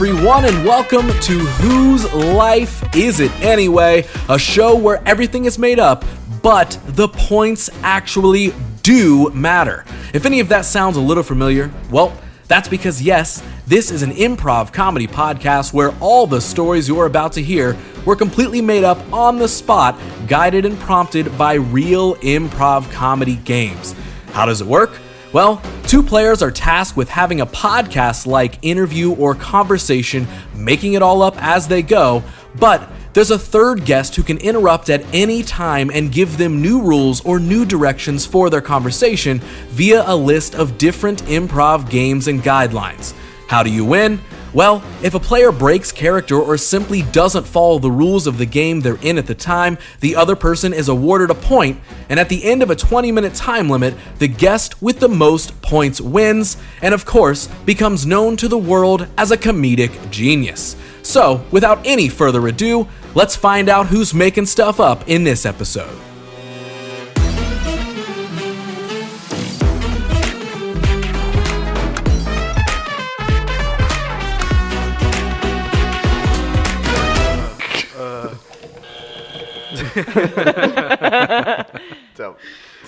everyone, and welcome to Whose Life Is It Anyway? A show where everything is made up, but the points actually do matter. If any of that sounds a little familiar, well, that's because yes, this is an improv comedy podcast where all the stories you're about to hear were completely made up on the spot, guided and prompted by real improv comedy games. How does it work? Well, two players are tasked with having a podcast-like interview or conversation, making it all up as they go, but there's a third guest who can interrupt at any time and give them new rules or new directions for their conversation via a list of different improv games and guidelines. How do you win? Well, if a player breaks character or simply doesn't follow the rules of the game they're in at the time, the other person is awarded a point, and at the end of a 20-minute time limit, the guest with the most points wins, and of course, becomes known to the world as a comedic genius. So, without any further ado, let's find out who's making stuff up in this episode.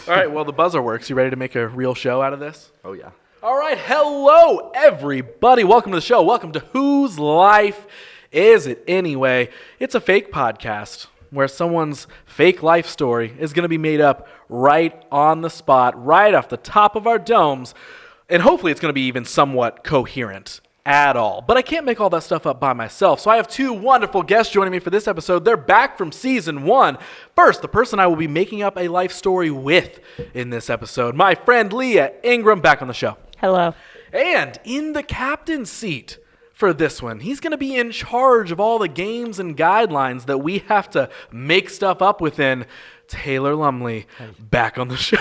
All right, well, the buzzer works. You ready to make a real show out of this? Oh, yeah. All right, hello, everybody. Welcome to the show. Welcome to Whose Life Is It Anyway? It's a fake podcast where someone's fake life story is going to be made up right on the spot, right off the top of our domes, and hopefully it's going to be even somewhat coherent at all. But I can't make all that stuff up by myself, so I have two wonderful guests joining me for this episode. They're back from season 1. First, the person I will be making up a life story with in this episode, my friend Leah Ingram, back on the show. Hello. And in the captain's seat for this one, he's going to be in charge of all the games and guidelines that we have to make stuff up within. Taylor Lumley, back on the show.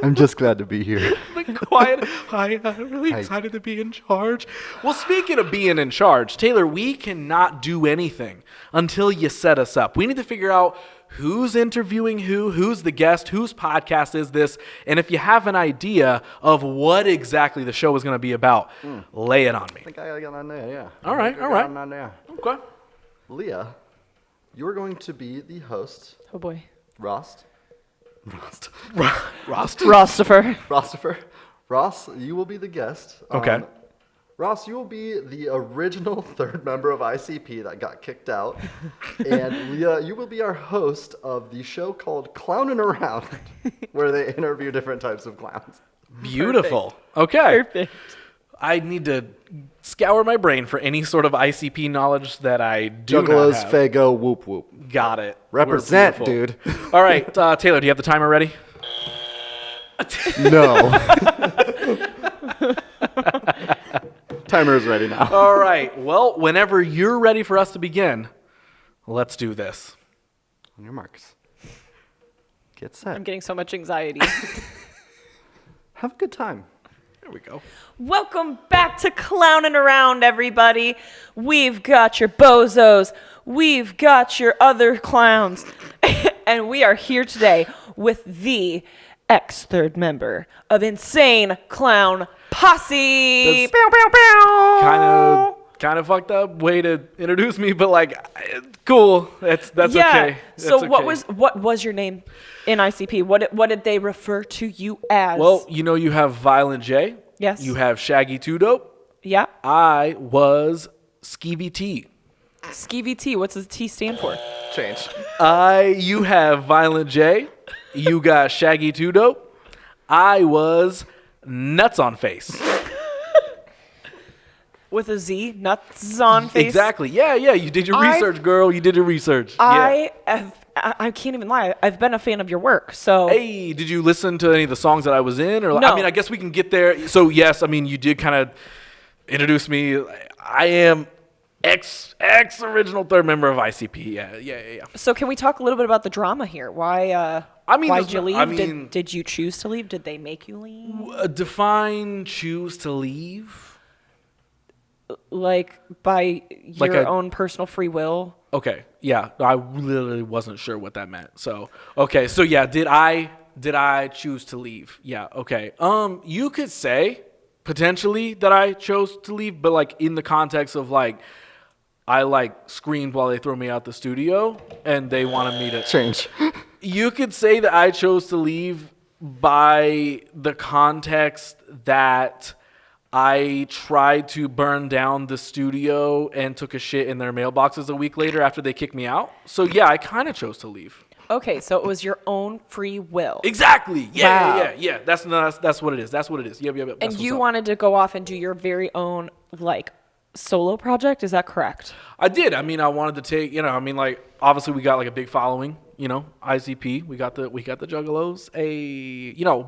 I'm just glad to be here. The quiet, I'm really excited to be in charge. Well, speaking of being in charge, Taylor, we cannot do anything until you set us up. We need to figure out who's interviewing who's the guest, whose podcast is this, and if you have an idea of what exactly the show is going to be about, lay it on me. I think I got on there, yeah. All right. Okay. Leah, you're going to be the host. Oh boy. Rostifer. Ross, you will be the guest. Okay. Ross, you will be the original third member of ICP that got kicked out. And Leah, you will be our host of the show called Clownin Around, where they interview different types of clowns. Beautiful. Perfect. Okay. Perfect. I need to scour my brain for any sort of ICP knowledge that I do Juggalos, not have. Fago, whoop whoop. Got it. Represent, dude. All right, Taylor, do you have the timer ready? No. Timer is ready now. All right. Well, whenever you're ready for us to begin, let's do this. On your marks. Get set. I'm getting so much anxiety. Have a good time. There we go. Welcome back to Clownin Around, everybody. We've got your bozos. We've got your other clowns. And we are here today with the ex-third member of Insane Clown Posse. Kind of fucked up way to introduce me, but like, cool. That's okay. So That's what was your name in ICP? What did they refer to you as? Well, you have Violent J. Yes. You have Shaggy Two Dope. Yeah. I was Skeevy T. Skeevy T. What's the T stand for? Change. You have Violent J. You got Shaggy Two Dope. I was NutzOnFace. With a Z, NutzOnFace. Exactly. Yeah. You did your research, girl. You did your research. I can't even lie. I've been a fan of your work. So. Hey, did you listen to any of the songs that I was in? Or No. I mean, I guess we can get there. So yes, I mean, you did kind of introduce me. I am ex-original third member of ICP. Yeah. So can we talk a little bit about the drama here? Why? Why'd you leave? Did you choose to leave? Did they make you leave? Define choose to leave. Like by your own personal free will? Okay, yeah, I literally wasn't sure what that meant. So, okay, yeah, did I choose to leave? Yeah, okay. You could say potentially that I chose to leave, but like in the context of like I like screamed while they threw me out the studio and they wanted me to change. You could say that I chose to leave by the context that I tried to burn down the studio and took a shit in their mailboxes a week later after they kicked me out. So yeah, I kind of chose to leave. Okay, so it was your own free will. Exactly. Yeah, Wow. yeah. That's what it is. That's what it is. Yep. And you wanted to go off and do your very own like solo project, is that correct? I did. I mean, I wanted to take, like obviously we got like a big following, ICP, we got the Juggalos,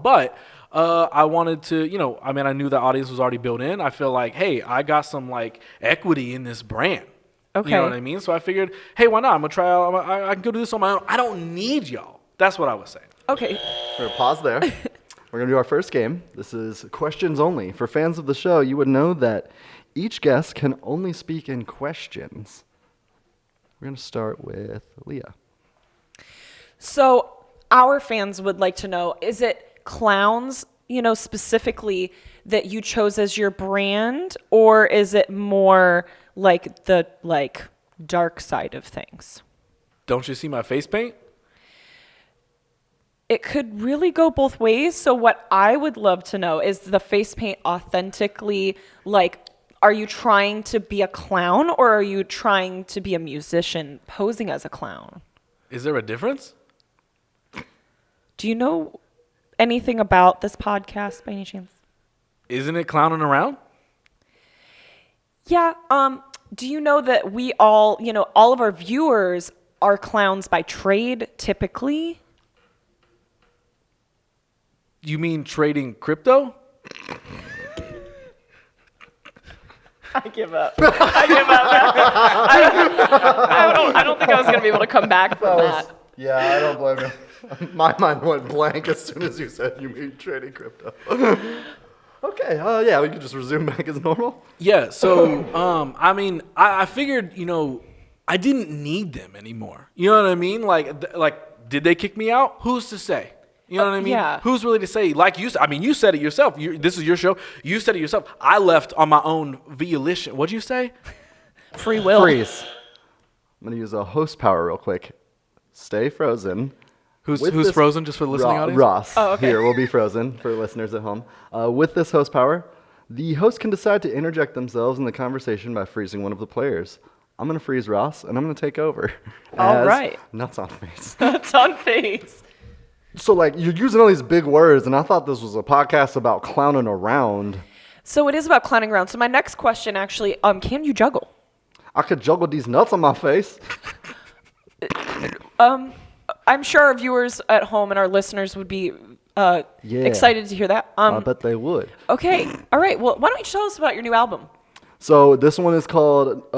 but I wanted to, I knew the audience was already built in. I feel like, hey, I got some like equity in this brand. Okay. You know what I mean? So I figured, hey, why not? I'm gonna try out. I can go do this on my own. I don't need y'all. That's what I was saying. Okay. We're gonna pause there. We're gonna do our first game. This is questions only. For fans of the show, you would know that each guest can only speak in questions. We're gonna start with Leah. So our fans would like to know, is it clowns, specifically that you chose as your brand, or is it more like the dark side of things? Don't you see my face paint? It could really go both ways. So what I would love to know is the face paint authentically, are you trying to be a clown or are you trying to be a musician posing as a clown? Is there a difference? Do you know anything about this podcast by any chance? Isn't it Clownin Around? Yeah. Do you know that we all of our viewers are clowns by trade typically? You mean trading crypto? I give up. I don't think I was going to be able to come back from that. Yeah, I don't blame you. My mind went blank as soon as you said you mean trading crypto. Okay, yeah, we can just resume back as normal. Yeah, so, I figured, I didn't need them anymore. You know what I mean? Like, did they kick me out? Who's to say? You know what I mean? Yeah. Who's really to say? Like you said, you said it yourself. This is your show. You said it yourself. I left on my own volition. What'd you say? Free will. Freeze. I'm going to use a host power real quick. Stay frozen. Who's frozen, just for the listening audience? Ross. Oh, okay. Here will be frozen for listeners at home. With this host power, the host can decide to interject themselves in the conversation by freezing one of the players. I'm going to freeze Ross, and I'm going to take over. All right. NutzOnFace. NutzOnFace. So, you're using all these big words, and I thought this was a podcast about clowning around. So it is about clowning around. So my next question, actually, can you juggle? I could juggle these nuts on my face. I'm sure our viewers at home and our listeners would be excited to hear that. I bet they would. Okay. All right. Well, why don't you tell us about your new album? So this one is called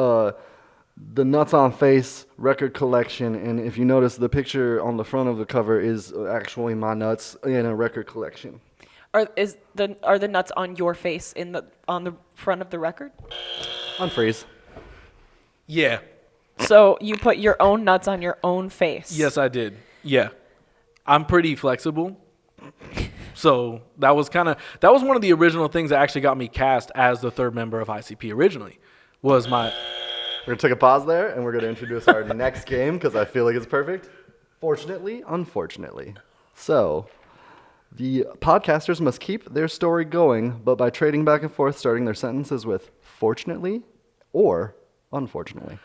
the NutzOnFace record collection, and if you notice, the picture on the front of the cover is actually my nuts in a record collection. Are the nuts on your face on the front of the record? Unfreeze. Yeah. So you put your own nuts on your own face. Yes, I did. Yeah. I'm pretty flexible. So that was one of the original things that actually got me cast as the third member of ICP originally. We're going to take a pause there, and we're going to introduce our next game because I feel like it's perfect. Fortunately, unfortunately. So, the podcasters must keep their story going, but by trading back and forth, starting their sentences with fortunately or unfortunately.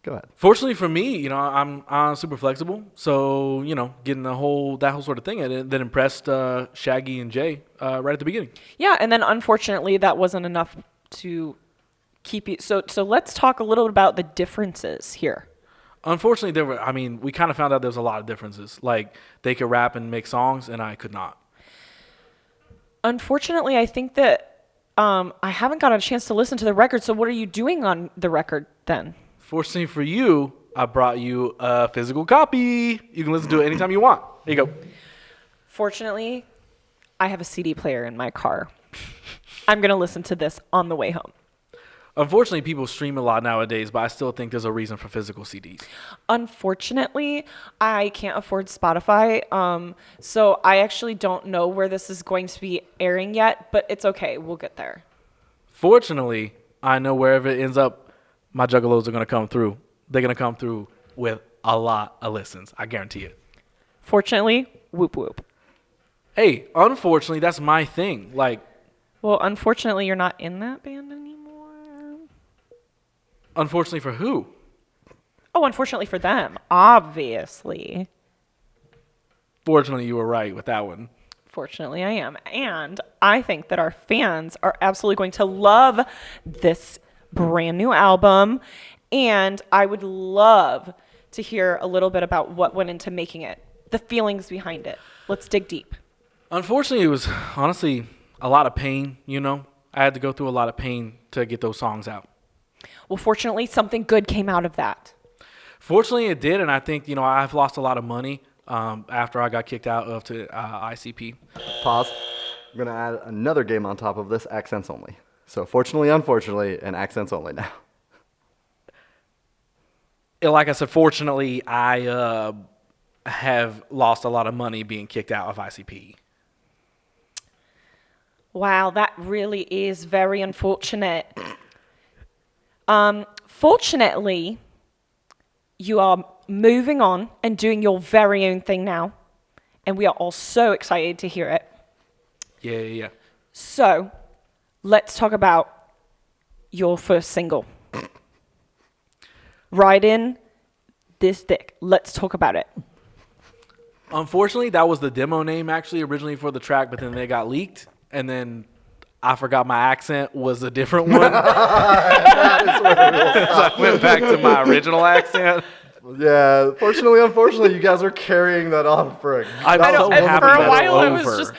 Go ahead. Fortunately for me, I'm super flexible. So, getting that whole sort of thing that impressed Shaggy and Jay right at the beginning. Yeah, and then unfortunately that wasn't enough to keep you. So let's talk a little about the differences here. Unfortunately, we kind of found out there was a lot of differences. Like, they could rap and make songs, and I could not. Unfortunately, I think that I haven't got a chance to listen to the record. So what are you doing on the record then? Fortunately for you, I brought you a physical copy. You can listen to it anytime you want. There you go. Fortunately, I have a CD player in my car. I'm going to listen to this on the way home. Unfortunately, people stream a lot nowadays, but I still think there's a reason for physical CDs. Unfortunately, I can't afford Spotify, so I actually don't know where this is going to be airing yet, but it's okay. We'll get there. Fortunately, I know wherever it ends up, my juggalos are going to come through. They're going to come through with a lot of listens. I guarantee it. Fortunately, whoop whoop. Hey, unfortunately, that's my thing. Like, Well, unfortunately, you're not in that band anymore. unfortunately for who? Oh, unfortunately for them, obviously. Fortunately, you were right with that one. Fortunately, I am. And I think that our fans are absolutely going to love this brand new album. And I would love to hear a little bit about what went into making it, the feelings behind it. Let's dig deep. Unfortunately, it was honestly a lot of pain, you know? I had to go through a lot of pain to get those songs out. Well, fortunately, something good came out of that. Fortunately, it did, and I think, you know, I've lost a lot of money after I got kicked out of ICP. Pause. I'm going to add another game on top of this, accents only. So fortunately, unfortunately, and accents only now. Like I said, fortunately, I have lost a lot of money being kicked out of ICP. Wow, that really is very unfortunate. Fortunately, you are moving on and doing your very own thing now, and we are all so excited to hear it. Yeah. So, let's talk about your first single. Ride in this dick. Let's talk about it. Unfortunately, that was the demo name actually originally for the track, but then they got leaked, and then I forgot my accent was a different one. So I went back to my original accent. Yeah, fortunately, unfortunately, you guys are carrying that on for a I'm so And happy for a that while, it's over.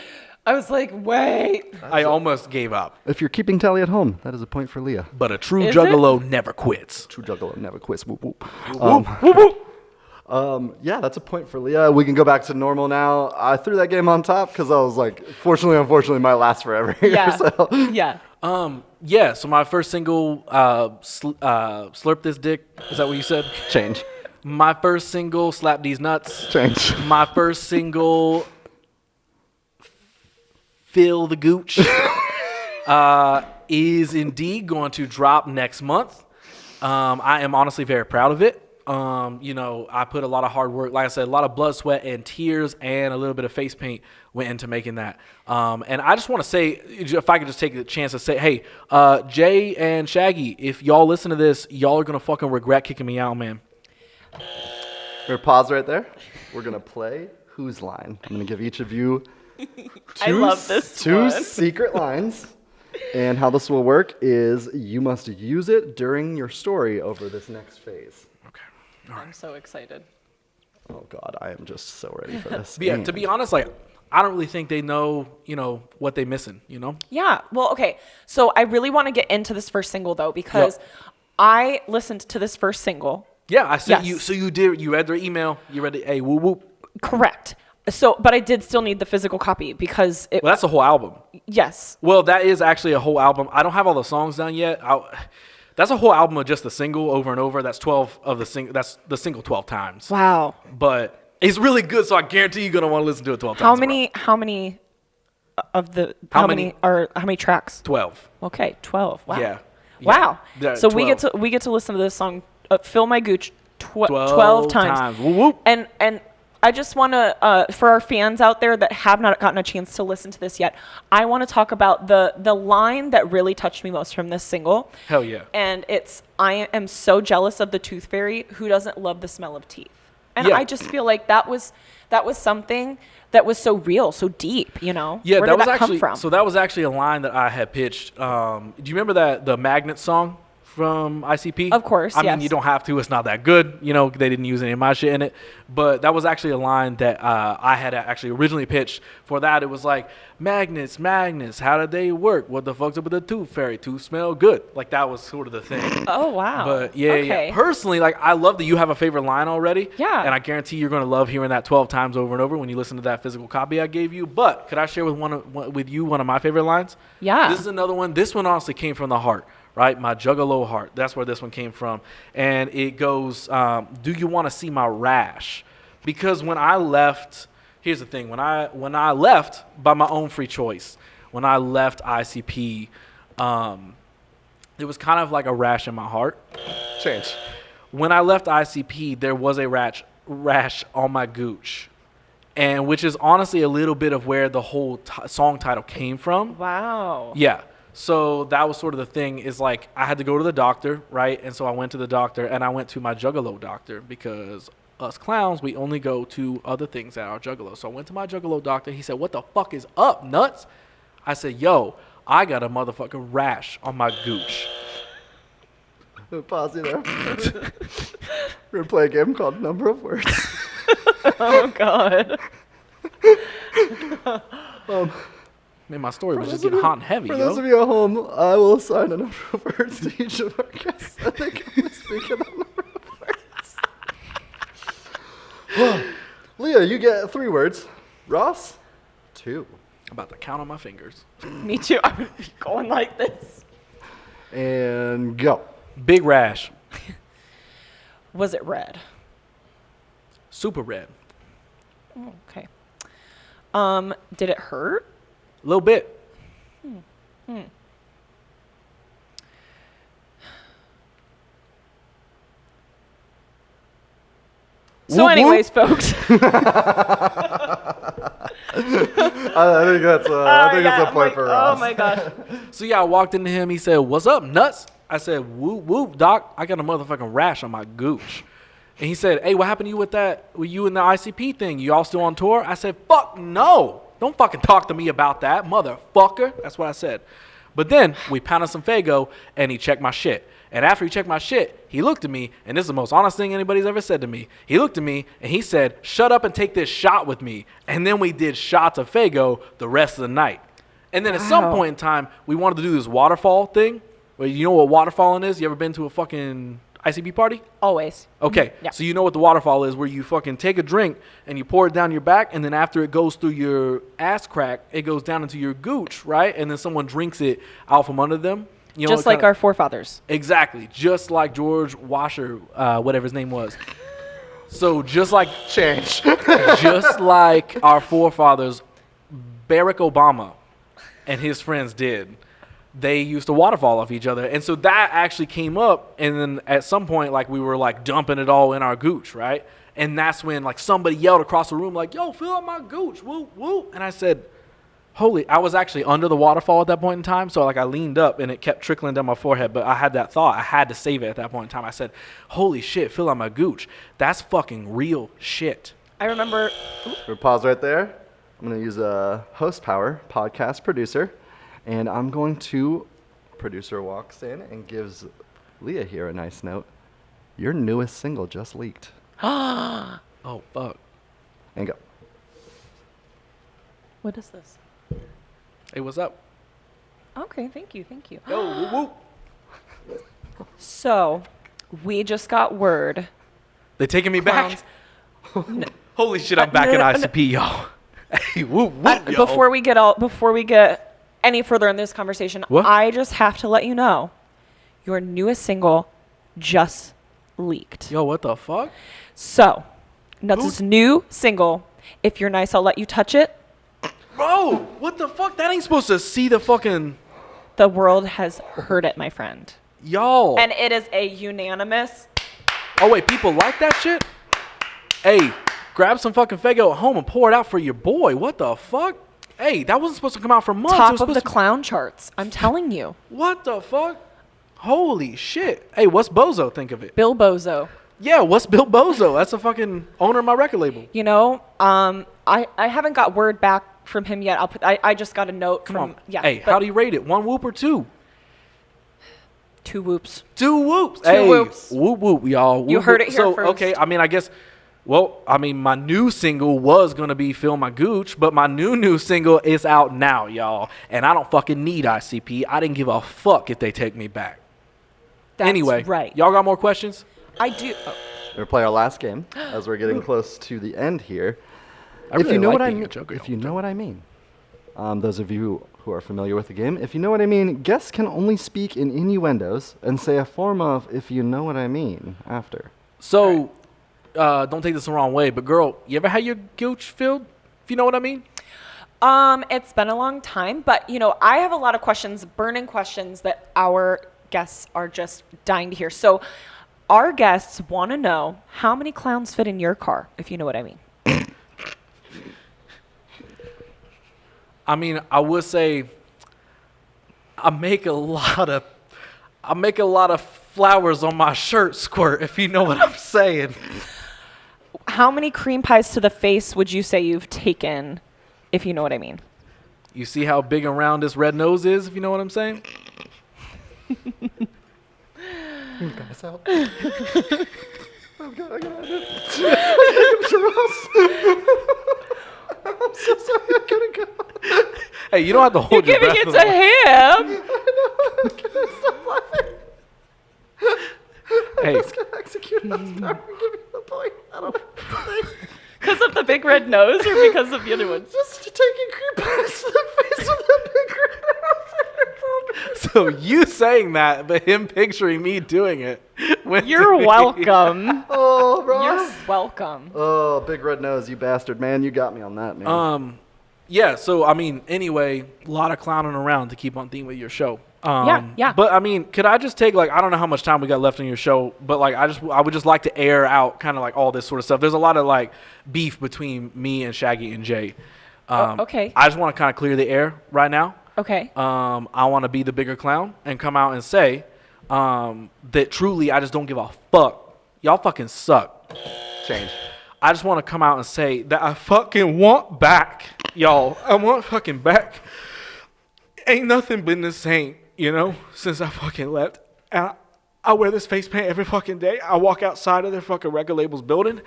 I was like, wait. I almost gave up. If you're keeping tally at home, that is a point for Leah. But a true Is juggalo never quits. True juggalo never quits. Whoop, whoop. Whoop, whoop. Yeah, that's a point for Leah. We can go back to normal now. I threw that game on top because I was like, fortunately, unfortunately, might last forever. Yeah. So. Yeah. Yeah, so my first single, Slurp This Dick, is that what you said? Change. My first single, Slap These Nuts. Change. My first single, Fill the Gooch, is indeed going to drop next month. I am honestly very proud of it. You know, I put a lot of hard work, like I said, a lot of blood, sweat, and tears, and a little bit of face paint went into making that. And I just want to say, if I could just take the chance to say, hey, Jay and Shaggy, if y'all listen to this, y'all are going to fucking regret kicking me out, man. We're going to pause right there. We're going to play Whose Line. I'm going to give each of you I love this two one. secret lines. And how this will work is you must use it during your story over this next phase. Okay. I'm so excited. Oh, God, I am just so ready for this. But yeah, to be honest, like, I don't really think they know, you know, what they're missing, you know? Yeah. Well, okay. So I really want to get into this first single, though, because I listened to this first single. Yeah, I sent Yes. you. So you read their email. You read it. Hey, whoop whoop. Correct. So, but I did still need the physical copy because it. Well, that's a whole album. Yes. Well, that is actually a whole album. I don't have all the songs done yet. That's a whole album of just the single over and over. That's 12 of the single. That's the single 12 times. Wow. But it's really good, so I guarantee you're gonna want to listen to it 12 times. How many of the? How How many? many tracks? 12. Okay, 12. Wow. Yeah. Wow. Yeah, So 12. we get to listen to this song, "Fill My Gooch," 12 12 times. times. Whoop, whoop. And I just want to, for our fans out there that have not gotten a chance to listen to this yet, I want to talk about the line that really touched me most from this single. Hell yeah. And it's, I am so jealous of the tooth fairy who doesn't love the smell of teeth. And Yeah. I just feel like that was something that was so real, so deep, you know? Yeah, Where that did was that actually come from? so that was actually a line that I had pitched. Do you remember the Magnet song from ICP? Of course, I mean, yes. you don't have to. It's not that good. You know, they didn't use any of my shit in it. But that was actually a line that I had actually originally pitched for that. It was like, magnets, how did they work? What the fuck's up with the tooth fairy? Tooth smell good. Like, that was sort of the thing. Oh, wow. But yeah. Okay. Personally, like, I love that you have a favorite line already. Yeah. And I guarantee you're going to love hearing that 12 times over and over when you listen to that physical copy I gave you. But could I share with one of my favorite lines? Yeah. This is another one. This one honestly came from the heart. right? My juggalo heart. That's where this one came from. And it goes, do you want to see my rash? Because when I left, here's the thing. When I left by my own free choice, when I left ICP, it was kind of like a rash in my heart. Change. When I left ICP, there was a rash on my gooch. And which is honestly a little bit of where the whole song title came from. Wow. Yeah. So that was sort of the thing is like I had to go to the doctor, right? And so I went to the doctor and I went to my juggalo doctor because us clowns, we only go to other things that are juggalo. So I went to my juggalo doctor. He said, what the fuck is up, nuts? I said, yo, I got a motherfucking rash on my gooch. Pause you there. We're going to play a game called Number of Words. Oh, God. Man, my story was just getting hot and heavy, For yo. those of you at home, I will assign a number of words to each of our guests. I think I'm going to speak in that number of words. Leah, you get 3 words. Ross, 2. I'm about to count on my fingers. Me too. I would be going like this. And go. Big rash. Was it red? Super red. Oh, okay. Did it hurt? A little bit. So Whoop, anyways, folks. I think that's a point for Ross. Oh, my gosh. So yeah, I walked into him. He said, what's up, nuts? I said, whoop, whoop, doc. I got a motherfucking rash on my gooch. And he said, hey, what happened to you with you and the ICP thing? You all still on tour? I said, fuck no. Don't fucking talk to me about that, motherfucker. That's what I said. But then we pounded some Faygo and he checked my shit. And after he checked my shit, he looked at me, and this is the most honest thing anybody's ever said to me. He looked at me and he said, shut up and take this shot with me. And then we did shots of Faygo the rest of the night. And then at some point in time, we wanted to do this waterfall thing. Well, you know what waterfalling is? You ever been to a fucking ICP party? Always. Okay, Yeah. So you know what the waterfall is, where you fucking take a drink and you pour it down your back, and then after it goes through your ass crack, it goes down into your gooch, right? And then someone drinks it out from under them. You know, Just like our forefathers. Exactly. Just like George Washer, whatever his name was. So just like Change. just like our forefathers, Barack Obama and his friends did. They used to waterfall off each other. And so that actually came up. And then at some point, like, we were like dumping it all in our gooch, right? And that's when like somebody yelled across the room, like, yo, fill up my gooch, woo, woo. And I said, I was actually under the waterfall at that point in time. So like I leaned up and it kept trickling down my forehead. But I had that thought. I had to save it at that point in time. I said, holy shit, fill up my gooch. That's fucking real shit. I remember. We'll pause right there. I'm going to use a host power podcast producer. And I'm going to, producer walks in and gives Leah here a nice note. Your newest single just leaked. Oh, fuck. And go. What is this? Hey, what's up? Okay, thank you. Yo, woo, woo. So, we just got word. They taking me back? Holy shit, I'm back in ICP, yo. Hey, whoop, whoop, yo. Before we get any further in this conversation, What? I just have to let you know, your newest single just leaked. Yo, what the fuck? So, Nuts' new single, If You're Nice, I'll Let You Touch It. Bro, what the fuck? That ain't supposed to see the fucking... The world has heard it, my friend. Yo. And it is a unanimous. Oh, wait, people like that shit? Hey, grab some fucking Faygo at home and pour it out for your boy. What the fuck? Hey, that wasn't supposed to come out for months. It Top was of the supposed to- clown charts. I'm telling you. What the fuck? Holy shit. Hey, what's Bozo think of it? Bill Bozo. Yeah, what's Bill Bozo? That's the fucking owner of my record label. You know, I haven't got word back from him yet. I just got a note Come from on. yeah. Hey, but how do you rate it? 1 whoop or 2? 2 whoops. 2 whoops. Two Hey, whoops. Whoop whoop, y'all. You Whoop, heard whoop. it here So, first. okay, I mean, I guess, well, I mean, my new single was going to be Fill My Gooch, but my new single is out now, y'all. And I don't fucking need ICP. I didn't give a fuck if they take me back. That's Anyway, right. y'all got more questions? I do. We're going to play our last game as we're getting close to the end here. I really like being a Joker. If you know what I mean. Those of you who are familiar with the game, if you know what I mean, guests can only speak in innuendos and say a form of "if you know what I mean" after. So, don't take this the wrong way, but girl, you ever had your gooch filled? If you know what I mean? It's been a long time, but I have a lot of questions, burning questions that our guests are just dying to hear. So our guests want to know how many clowns fit in your car, if you know what I mean. I mean, I would say I make a lot of flowers on my shirt squirt, if you know what I'm saying. How many cream pies to the face would you say you've taken, if you know what I mean? You see how big and round this red nose is, if you know what I'm saying? Pass out. Oh God, I gotta edit. I gotta Ross. I'm so sorry, I gotta go. Hey, you don't have to hold You're your giving breath. it to him. I can't stop laughing. Hey, I'm just gonna execute it. I'm sorry. Give me the point. I don't know. Because of the big red nose or because of the other one? Just taking cream pies to the face with that big red nose. so you saying that, but him picturing me doing it. went You're to me. welcome. Oh, Ross. You're welcome. Oh, big red nose, you bastard, man. You got me on that, man. Yeah, so I mean, anyway, a lot of clowning around to keep on theme with your show. Yeah. But I mean, could I just take I don't know how much time we got left on your show, but I would just like to air out kind of all this sort of stuff. There's a lot of beef between me and Shaggy and Jay. Okay. I just want to kind of clear the air right now. Okay. I want to be the bigger clown and come out and say that truly I just don't give a fuck. Y'all fucking suck. Change. I just want to come out and say that I fucking want back, y'all. I want fucking back. Ain't nothing been the same, since I fucking left. And I wear this face paint every fucking day. I walk outside of their fucking record label's building,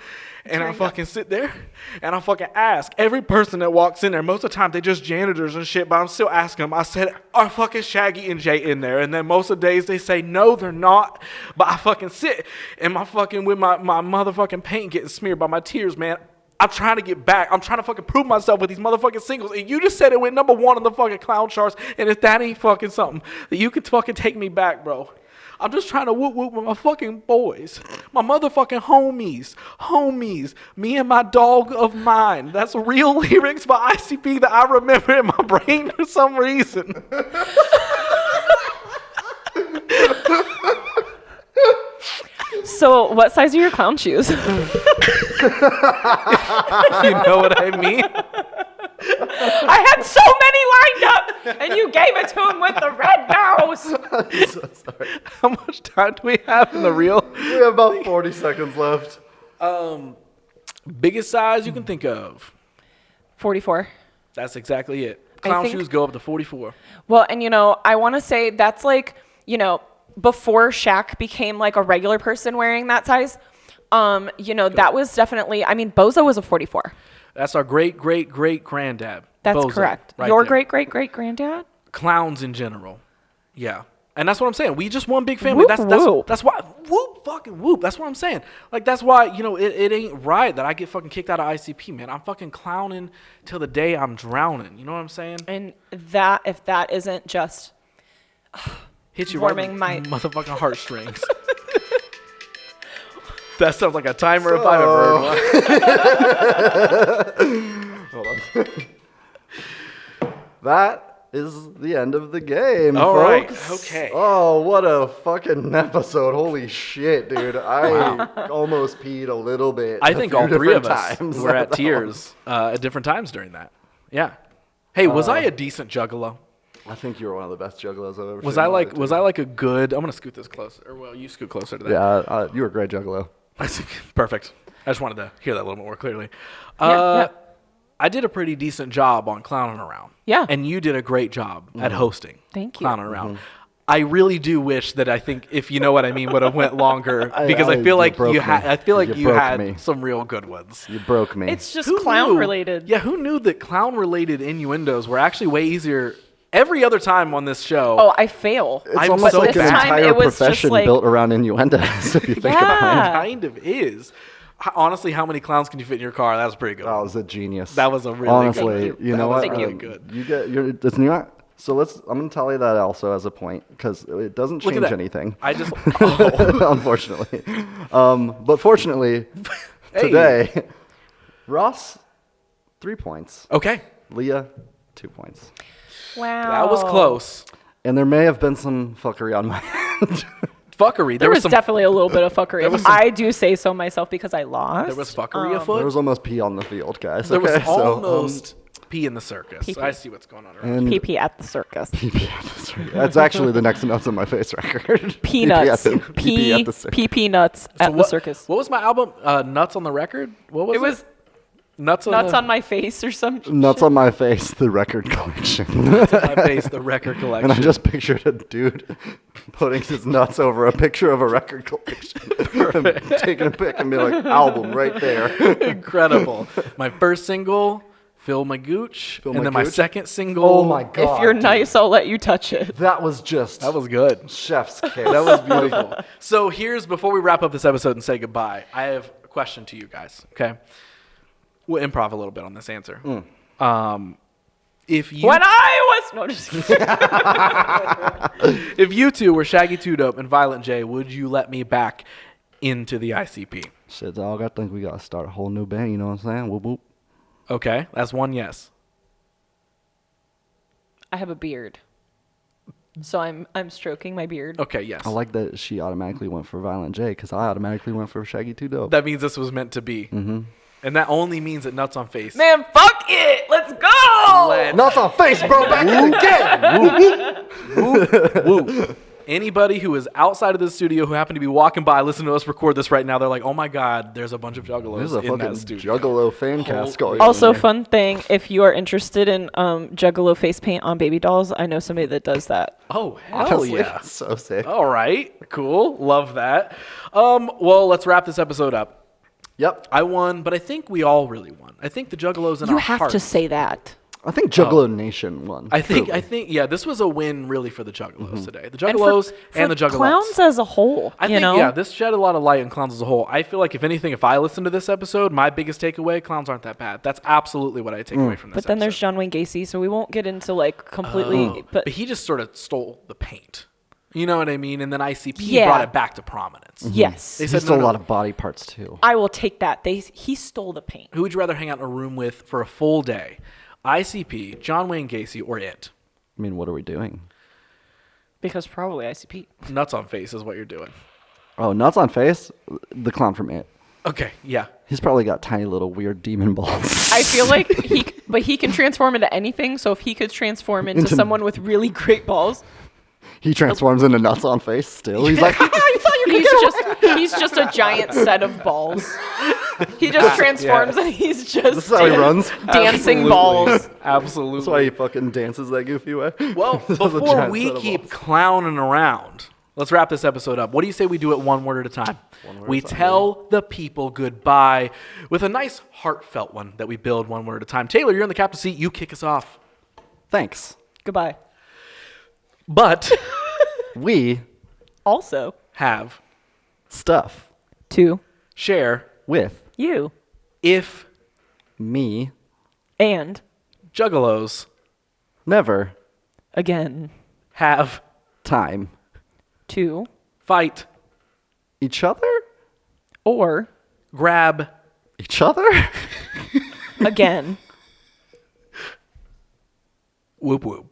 and I fucking sit there, and I fucking ask every person that walks in there. Most of the time, they just janitors and shit, but I'm still asking them. I said, are fucking Shaggy and Jay in there? And then most of the days, they say, no, they're not. But I fucking sit and with my motherfucking paint getting smeared by my tears, man. I'm trying to get back. I'm trying to fucking prove myself with these motherfucking singles. And you just said it went #1 on the fucking clown charts. And if that ain't fucking something, that you could fucking take me back, bro. I'm just trying to whoop whoop with my fucking boys. My motherfucking homies. Me and my dog of mine. That's real lyrics by ICP that I remember in my brain for some reason. So what size are your clown shoes? You know what I mean? I had so many lined up, and you gave it to him with the red nose. I'm so sorry. How much time do we have in the reel? We have about 40 seconds left. Biggest size you can think of. 44. That's exactly it. Clown shoes go up to 44. Well, and I want to say that's before Shaq became a regular person wearing that size, that was definitely, Bozo was a 44. That's our great granddad. That's Bozo, correct. right Your there. great granddad? Clowns in general. Yeah. And that's what I'm saying. We just one big family. Whoop, That's why whoop fucking whoop. That's what I'm saying. That's why, it ain't right that I get fucking kicked out of ICP, man. I'm fucking clowning till the day I'm drowning. You know what I'm saying? And that, if that isn't just Hit you warming right in my motherfucking heartstrings. That sounds like a timer if I've ever heard one. Hold on. That is the end of the game, All right, folks. okay. Oh, what a fucking episode. Holy shit, dude. I almost peed a little bit. I think all three of different us times. were at tears at different times during that. Yeah. Hey, was I a decent juggalo? I think you were one of the best juggalos I've ever Was seen. I a good? I'm gonna scoot this closer. Or well, you scoot closer to that. Yeah, you were a great juggalo. Perfect. I just wanted to hear that a little bit more clearly. Yeah. I did a pretty decent job on Clownin Around. Yeah. And you did a great job at hosting. Thank you. Clownin Around. I really do wish that I think, if you know what I mean, would have went longer because I feel like you had some real good ones. You broke me. it's just clown related. Yeah, who knew that clown related innuendos were actually way easier every other time on this show? Oh, I fail. It's I'm almost so like the bad. This time entire it was just profession built around innuendos, if you think about it. Kind of is. Honestly, how many clowns can you fit in your car? That was pretty good. That was a genius. That was a really honestly. good. You know what? Thank you. Really good. You get it's not. So I'm gonna tell you that also as a point because it doesn't Look at change that. anything. I just. Unfortunately, but fortunately, today, Ross 3 points. Okay. Leah 2 points. Wow. That was close. And there may have been some fuckery on my end. Fuckery. There was some. definitely a little bit of fuckery. was some- I do say so myself because I lost. There was fuckery afoot. There was almost pee on the field, guys. There was okay? almost pee in the circus. Pee-pee. I see what's going on around. And PP at the circus. that's actually the next Nuts on My Face record. Peanuts. PP at the circus. PP nuts at the circus. What was my album? Nuts on the Record? What was it? It was Nuts on nuts the, on my face or something. Nuts on My Face, the record collection. Nuts on my face, the record collection. And I just pictured a dude putting his nuts over a picture of a record collection. And taking a pic and be like, album right there. Incredible. My first single, Fill My Gooch. Fill and My then my Gooch? second single. Oh my God. If you're dude. nice, I'll let you touch it. That was just That was good. chef's kiss. That was beautiful. So before we wrap up this episode and say goodbye, I have a question to you guys, okay? We'll improv a little bit on this answer. If you When I was no, just kidding. if you two were Shaggy 2 Dope and Violent J, would you let me back into the ICP? Shit, dog, I think we got to start a whole new band, you know what I'm saying? Whoop, whoop. Okay, that's one yes. I have a beard, so I'm stroking my beard. Okay, yes. I like that she automatically went for Violent J because I automatically went for Shaggy 2 Dope. That means this was meant to be. Mm-hmm. And that only means that Nuts on Face. Man, fuck it. Let's go. Nuts on Face, bro, back again. Woo. Anybody who is outside of the studio who happened to be walking by, listening to us record this right now, they're like, oh my God, there's a bunch of There's juggalos a in that fucking studio. Juggalo fan cast going Also, on here. fun thing, if you are interested in Juggalo face paint on baby dolls, I know somebody that does that. Oh, hell Honestly, yeah. so sick. All right, cool. Love that. Well, let's wrap this episode up. Yep. I won, but I think we all really won. I think the juggalos in You our have hearts. to say that. I think Juggalo Nation won. I think, truly. yeah, this was a win really for the juggalos today. The And juggalos for and the juggalos. clowns as a whole, I you think, know? yeah, this shed a lot of light on clowns as a whole. I feel like, if anything, if I listen to this episode, my biggest takeaway, clowns aren't that bad. That's absolutely what I take away from this But then there's episode. John Wayne Gacy, so we won't get into like completely. But he just sort of stole the paint. You know what I mean? And then ICP Yeah. brought it back to prominence. Yes, They He said, stole no, a no. lot of body parts, too. I will take that. He stole the paint. Who would you rather hang out in a room with for a full day? ICP, John Wayne Gacy, or It? I mean, what are we doing? Because probably ICP. Nuts on Face is what you're doing. Oh, Nuts on Face? The clown from It. Okay, yeah. He's probably got tiny little weird demon balls. I feel like he can transform into anything. So if he could transform into someone with really great balls, He transforms into Nuts on Face still. He's like, he's just a giant set of balls. He just transforms and he's just this is how he runs. dancing Absolutely. balls. Absolutely. That's why he fucking dances that goofy way. Well, This is a before giant we set of keep balls. clowning around, let's wrap this episode up. What do you say we do it one word at a time? We tell the people goodbye with a nice heartfelt one that we build one word at a time. Taylor, you're in the captain seat. You kick us off. Thanks. Goodbye. But We Also, have stuff to share with you if me and juggalos never again have time to fight, each other? or grab, Each other? again. whoop whoop.